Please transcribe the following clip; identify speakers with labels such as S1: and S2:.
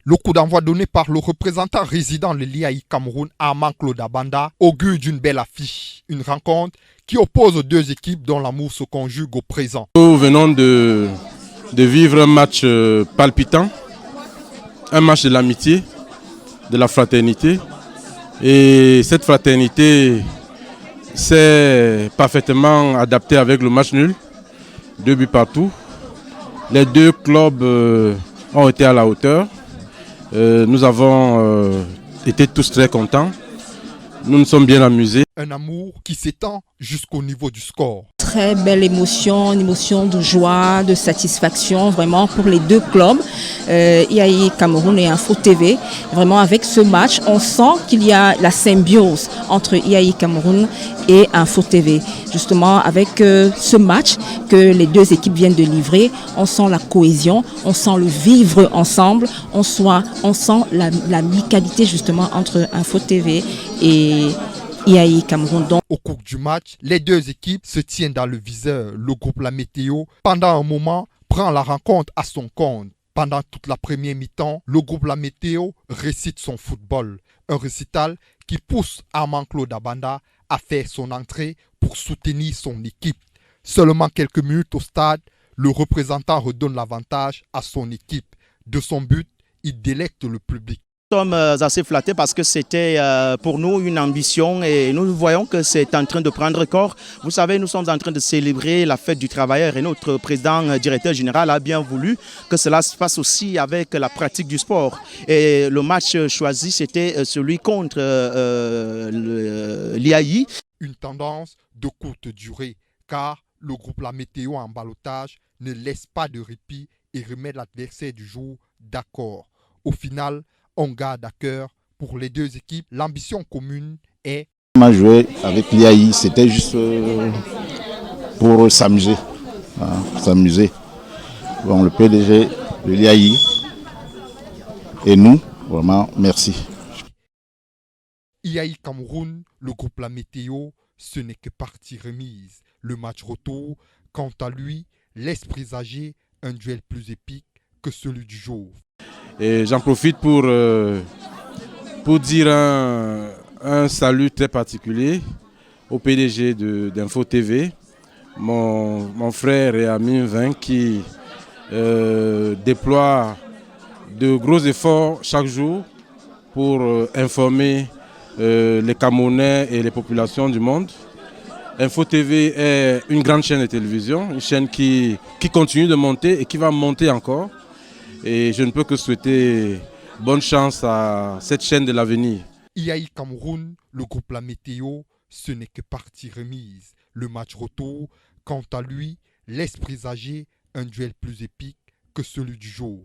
S1: Le coup d'envoi donné par le représentant résident de l'IAI Cameroun, Armand Claude Abanda, augure d'une belle affiche. Une rencontre qui oppose deux équipes dont l'amour se conjugue au présent.
S2: Nous venons de vivre un match palpitant, un match de l'amitié, de la fraternité. Et cette fraternité s'est parfaitement adaptée avec le match nul, 2 buts partout. Les deux clubs ont été à la hauteur. Nous avons été tous très contents. Nous nous sommes bien amusés.
S1: Un amour qui s'étend jusqu'au niveau du score.
S3: Très belle émotion, une émotion de joie, de satisfaction vraiment pour les deux clubs, IAI Cameroun et Info TV. Vraiment avec ce match, on sent qu'il y a la symbiose entre IAI Cameroun et Info TV. Justement avec ce match que les deux équipes viennent de livrer, on sent la cohésion, on sent le vivre ensemble, on sent l'amicalité justement entre Info TV et IAI Cameroun. Donc,
S1: au cours du match, les deux équipes se tiennent dans le viseur. Le groupe La Météo, pendant un moment, prend la rencontre à son compte. Pendant toute la première mi-temps, le groupe La Météo récite son football. Un récital qui pousse Armand Claude Abanda à faire son entrée pour soutenir son équipe. Seulement quelques minutes au stade, le représentant redonne l'avantage à son équipe. De son but, il délecte le public.
S4: Nous sommes assez flattés parce que c'était pour nous une ambition et nous voyons que c'est en train de prendre corps. Vous savez, nous sommes en train de célébrer la fête du travailleur et notre président directeur général a bien voulu que cela se fasse aussi avec la pratique du sport. Et le match choisi, c'était celui contre l'IAI.
S1: Une tendance de courte durée car le groupe La Météo en ballottage ne laisse pas de répit et remet l'adversaire du jour d'accord. Au final, on garde à cœur pour les deux équipes. L'ambition commune est...
S5: On a joué avec l'IAI, c'était juste pour s'amuser. S'amuser. Bon, le PDG de l'IAI et nous, vraiment, merci.
S1: IAI Cameroun, le groupe La Météo, ce n'est que partie remise. Le match retour, quant à lui, laisse présager un duel plus épique que celui du jour.
S2: Et j'en profite pour dire un salut très particulier au PDG d'Info TV, mon frère et ami Vin qui déploie de gros efforts chaque jour pour informer les Camerounais et les populations du monde. Info TV est une grande chaîne de télévision, une chaîne qui continue de monter et qui va monter encore. Et je ne peux que souhaiter bonne chance à cette chaîne de l'avenir.
S1: IAI Cameroun, le groupe La Météo, ce n'est que partie remise. Le match retour, quant à lui, laisse présager un duel plus épique que celui du jour.